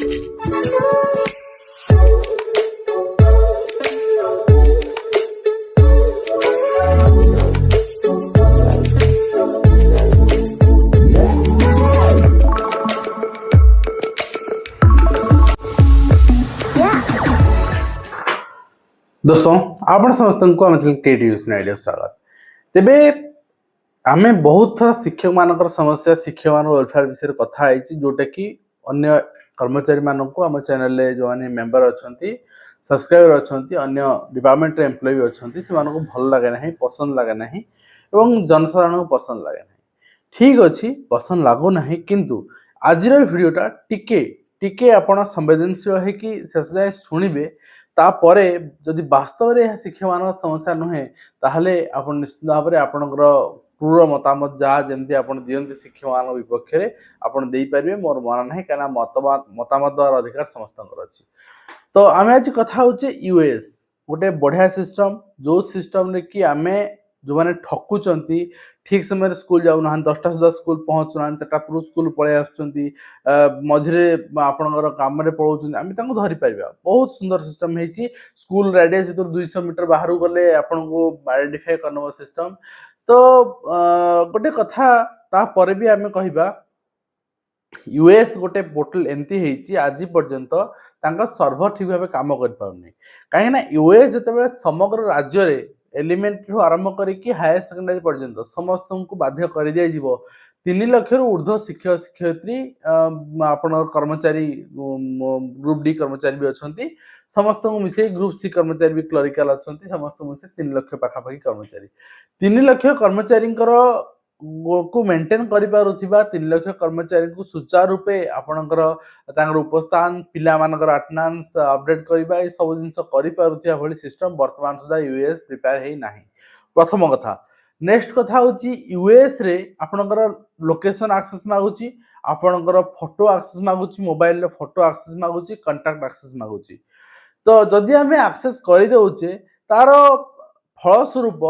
दोस्तों आपण समस्त को आम आइडिया स्वागत तेबे आमे बहुत थर शिक्षक मानकर समस्या शिक्षक मान वेलफेयर विषय कथा जोटा कि अन्य कर्मचारी मान को आम चैनल जो मैंने मेंबर अच्छा सब्सक्राइबर अच्छा अन्य डिपार्टमेंट एम्प्लॉय भी अच्छा से भल लगे ना पसंद लगे ना जनसाधारण को पसंद लगे ना ठीक अच्छी पसंद लगुना किंतु आज भिडटा टिके टिके आपण संवेदनशील है कि शेष जाए शुणवे तापरे जदि वास्तव में शिक्षक मान समस्या नुहे ताहले आपण निश्चित भाव में आपणकर पूर्ण मतामत जहाँ जमी आप दिखते शिक्षक मान विपक्ष में आपड़ दे पारे मोर मन ना कहीं मतामत द्वारा अधिकार समस्त अच्छी। तो आम आज कथा होचे यूएस गोटे बढ़िया सिस्टम जो सिस्टम रे कि आमे जो मैंने ठकुचंती ठीक समय स्कूल जाऊना 10टा सुधा स्कूल पहुँचुना 4टा पूर्व स्कूल पलि आसुचंती मझिरे आपणकर काम रे पळौचंती आमे तांको धरि परिबा बहुत सुंदर सिस्टम हेची। स्कूल रेडियस 200 मीटर बाहर गले आपन को आइडेंटिफाई करनो सिस्टम। तो गोटे कथा ता परे भी आमे कहिबा यूएस गोटे पोर्टल एमती हेची आज पर्यंत तांका सर्वर ठीक भाव काम कर पाउनी काहे ना यूएस जते समग्र राज्य रे एलिमेंट आरंभ करिकी हायर सेकेंडरी पर्यंत समस्त को बाध्य कर दिया 3 लाख रु ऊर्ध्व शिक्षक शिक्षयित्री आपण कर्मचारी ग्रुप डी कर्मचारी भी अच्छा समस्त को मिसे ग्रुप सी कर्मचारी भी क्लरिकल अच्छा समस्त मिसे 3 लाख पाखापाखि कर्मचारी 3 लाख कर्मचारी को मेंटेन करि पारुथिबा 3 लाख कर्मचारी को सुचारू रूपे आपणकर तांगर उपस्थान पिला मानकर अटेंडेंस अपडेट करबा ए सब जिंस करि पारुथिया भली सिस्टम वर्तमान सुधा यूएस प्रिपेयर हेई नाही। प्रथम कथा नेक्स्ट कथा होची यूएस रे आपणकर लोकेशन एक्सेस मागुची आपणकर फोटो एक्सेस मागुची मोबाइल रे फोटो एक्सेस मागुची कांटेक्ट एक्सेस मागुची। तो जदि हमें एक्सेस करि देउचे तार फल स्वरूप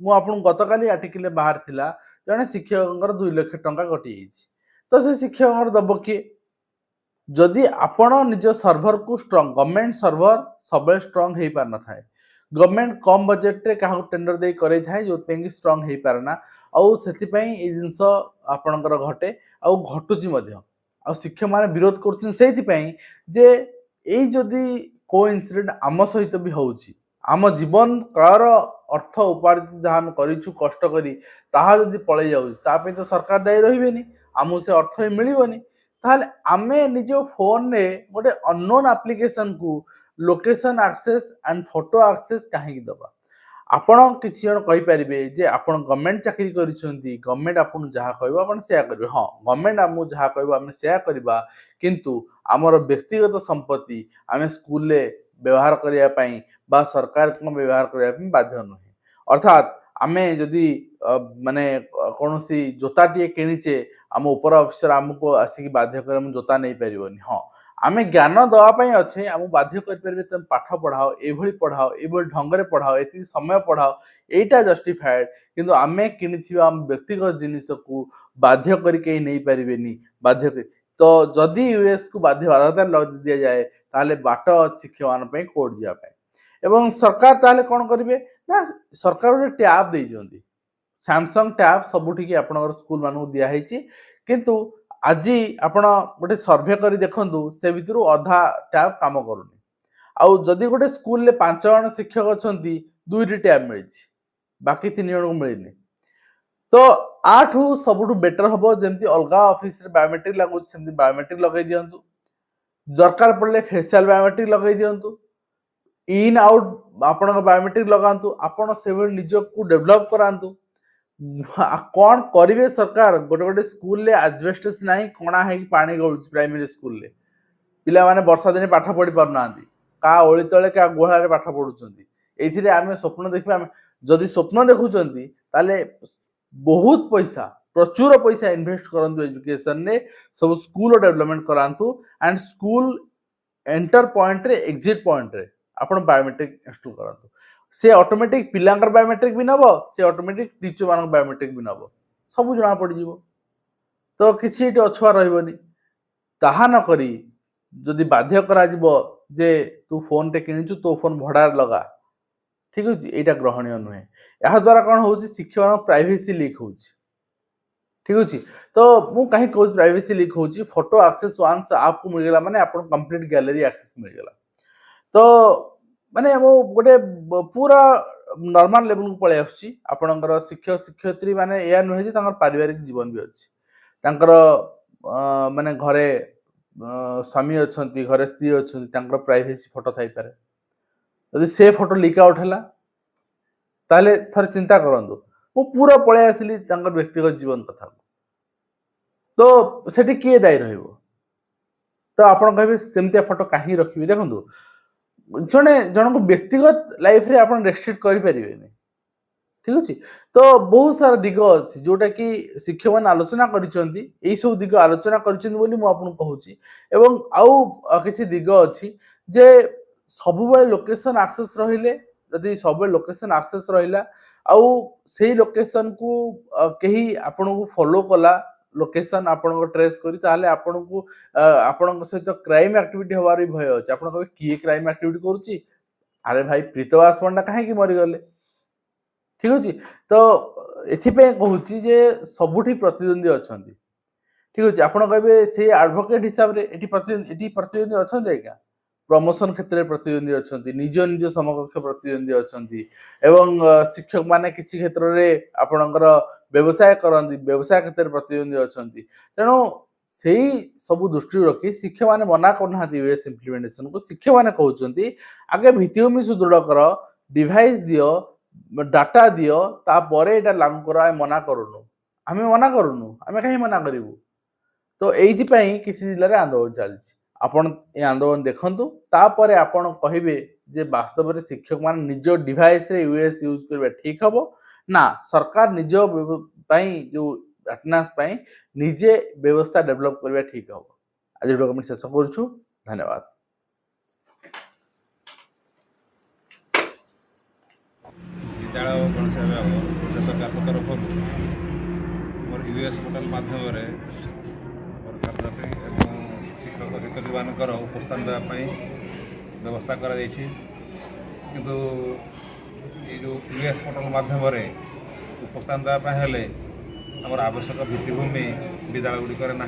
मु आपन गतकाली आर्टिकल बाहर थिला जने शिक्षक 2 लाख टंका कटि जाइछि। तो से शिक्षक दब किए जदि आपण निज सर्वर को स्ट्रांग गवर्नमेंट सर्वर सब स्ट्रांग हेई पार न थाए गवर्नमेंट कम बजेट रे काहू टेंडर दे करे थाए जो पेंगी स्ट्रांग हेई पारना आउ सेति पई ए जिंस आपणकर घटे आउ घटुची मध्य आ शिक्षक माने विरोध करछन सेति पई जे एई जदि को इंसिडेंट आम सहित भी होउची आम जीवन काल अर्थ उपार्जित जहाँ आम करिछु कष्ट करी ताहा जदि पळे जाउछ ता पे तो सरकार दायी रहिबेनी आमु से अर्थ ही मिलिबनी ताहले आमे निज फोन रे गोटे अननोन एप्लीकेशन को location access and photo access काहे दबा आपण किछि जण कहि परिबे जे आपण गवर्नमेंट चाकरी करिसंती गवर्नमेंट आपण जहा कहबो आपण सेया करबे हां गवर्नमेंट हमु जहा कहबो हम सेया करबा किंतु हमर व्यक्तिगत संपत्ति आमे स्कूल रे व्यवहार करिया पई बा सरकार को व्यवहार करिया पई बाध्य नहे। अर्थात आमे जदि माने कोनोसी जोताटिए किनिचे आम ऊपर ऑफिसर हमको आसिक बाध्य कर जोता नहीं पारिबनी हाँ आमे ज्ञान दवा पई अच्छे आम बाध्य कर परबे तुम पाठ पढ़ाओ एभली ढंगरे पढ़ाओ एति समय पढ़ाओ एटा जस्टिफाइड किंतु आमे किनिथिबा आम व्यक्तिगत जिनिस को बाध्य करके नहीं पारिबेनी बाध्य तो जदि यूएस को बाध्यता दिया जाए ताले बाट शिक्षक मान पई कोर्ट जिया पई एवं सरकार ताले कोन करिवे ना सरकार रे टैब दे जंदी सैमसंग टैब सबुठी की आपनकर स्कूल मानु दिया हेची किंतु आज आपण गोटे सर्वे करी देखंतु से भितरु अधा टैब काम करूनी आउ जदि गोटे स्कूल ले 5 जण शिक्षक अछंती 2टी टैब मिलछि बाकी 3 जण को मिलिनी तो आठू सबुठु बेटर हबो जेमति अलगा ऑफिस रे बायोमेट्रिक लागु सेमति बायोमेट्रिक लगै दियंतु दरकार पड़ले फेशियल बायोमेट्रिक लगै दियंतु इन आउट आपण बायोमेट्रिक लगांतु आपण सेवे निज को डेवलप करांतु कौन करिवे सरकार गोटे गोटे स्कूल ले एजबेस्टस नाही कोणा है पानी गळुच प्राइमरी स्कूल ले पिला माने वर्षा दिन पाठ पढ़ी पार नांती का ओळी तळे का गुहाळा रे पाठ पढुचंती एथिरे आमे स्वप्न देखबा जदि स्वप्न देखुचंती ताले बहुत पैसा प्रचुर पैसा इन्वेस्ट करंतु एजुकेशन ने सब स्कूल डेवलपमेंट करांतु एंड स्कूल एंटर पॉइंट रे एग्जिट पॉइंट रे आपण बायोमेट्रिक इंस्टॉल करांतु से ऑटोमेटिक पिलांकर बायोमेट्रिक भी नबो से ऑटोमेटिक टीचर मान बायोमेट्रिक भी नबो सब जना पड़ जीवो तो किछि एटी अछुआ रहबनी ताहा न करी जदि बाध्य करा जिवो जे तू फोन टे किनिचु तो फोन भड़ा लगा ठीक अछि एटा ग्रहणीय नुहे या द्वारा कोन होउछि शिक्षक प्राइवेसी लीक होउछि ठीक अछि तो मु कहीं कहूँ प्राइवेसी लीक होउछि फोटो एक्सेस वंस आपको मिल गेला माने आपन कंप्लीट गैलरी एक्सेस मिल गेला तो माने वो गोटे पूरा नॉर्मल लेवल को पळे आछि आपनकर शिक्षक शिक्षयित्री माने या नुहे जे तांकर पारिवारिक जीवन भी अछि तांकर माने घरे स्वामी अछंती घरे स्त्री अछंती तांकर प्राइवेसी फोटो थाई पारे यदि से फोटो लीक आउट हला ताले थर चिंता करंतु मु पूरा पळे आसिली तांकर व्यक्तिगत जीवन कथा तो सेठी किए दायी रहइबो तो आपण कहबे सेमतिया फोटो काहे रखिबे देखंतु जने जनक व्यक्तिगत लाइफ रे आपण रेस्ट्रिक्ट करि परिबेनी ठीक अछि तो बहुत सारा दिग अछि जोटा कि शिक्षक मान आलोचना करिसंती एई सब दिग आलोचना करिसंती बोली मु आपन कहूची एवं आउ किछि दिग अछि जे सबु बेले लोकेशन एक्सेस रहिले यदि सब लोकेशन एक्सेस रहिला आउ सेही लोकेशन को केही आपन को फॉलो कला लोकेशन आपन को ट्रेस करी ताले आपन को आपन सहित क्राइम एक्टिविटी होबार भय अछि आपन कहबे की क्राइम एक्टिविटी करूची अरे भाई प्रीतवास पंडा काहे की मरि गले ठीक अछि तो एथिपे कहूची जे सबुठी प्रतिद्वंदी अछंती ठीक अछि आपण कहबे से एडवोकेट हिसाब रे एठी प्रतिद्वंदी अछंती का प्रमोशन क्षेत्र में प्रतिद्वंदी अछंती निज निज समकक्ष प्रतिद्वंदी अछंती एवं शिक्षक माने किछि क्षेत्र रे आपणकर व्यवसाय करंती व्यवसाय क्षेत्र में प्रतिद्वंदी अछंती तेनो सेही सब दृष्टि रखी शिक्षक माने मना करना यूएस इम्प्लीमेंटेशन को शिक्षक माने कहउचंती आगे भित्तिभूमि सुदृढ़ कर डिवाइस दियो डाटा दियो तापर एटा लागू करा मना करूनु आमे मना करूनु आमे काहे मना करिवु तो एइथि पई किछि जिल्ला रे आंदोलन चलछि आपण ए आंदोलन देखंतु तापर आपण कहिबे जे वास्तव रे शिक्षक मान निज डिवाइस रे यूएस यूज करबे ठीक हबो ना सरकार निज पई जो अटेंडेंस पई निजे व्यवस्था डेवलप करबे ठीक हबो आज डॉक्यूमेंट शेष करछु धन्यवाद विद्यालय गणसेवा सरकार तरफ यूएस पोर्टाल माध्यम शिक्षक शिक्षक मानकर उपस्थान देवाई व्यवस्था कर किंतु ये जो यूएस पोर्टाल माध्यम उपस्थान देवाई हेले आमर आवश्यक भित्तिभूमि विद्यालय गुड़िकर ना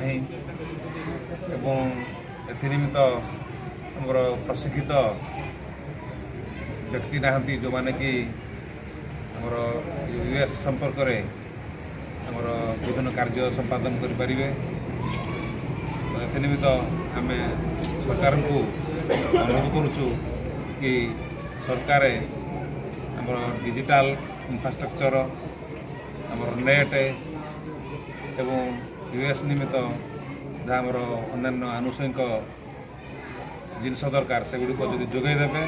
एनिमित्त आमर प्रशिक्षित व्यक्ति ना जो मैंने कि आमर यूएस संपर्क में आमर विभिन्न कार्य संपादन करें निमित्त आम सरकार को अनुरोध करुचु कि सरकार आमर डिजिटल इंफ्रास्ट्रक्चर आमर नेट एवं यूएस निमित्त जहाँ आमर अन्य आनुषंगिक जिनस दरकार से गुड़िक जदि जोगेदेवे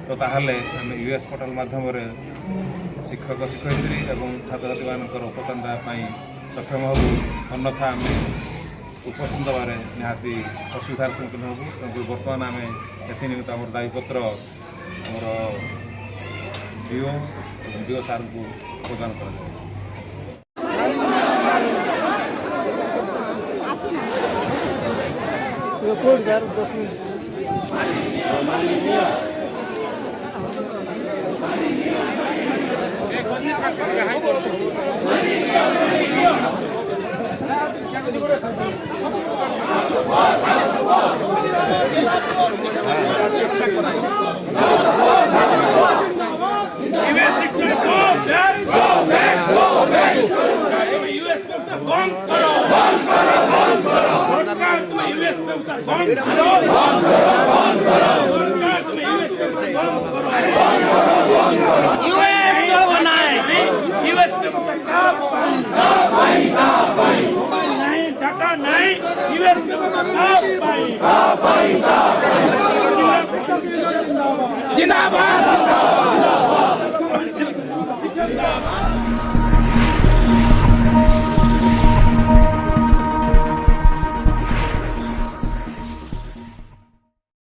तो ताहले आम यूएस पोर्टाल माध्यम शिक्षक शिक्षयित्री और छात्र छात्री मानकर उपस्थान देवाई सक्षम हबू अन्यथा आम उपस्थान देवार निहाती असुविधार सम्मुखीन हबू तेणुक बर्तमान आम एनिमित्त आम दायीपत्र आमर डीओ सार को प्रदान कर यूएस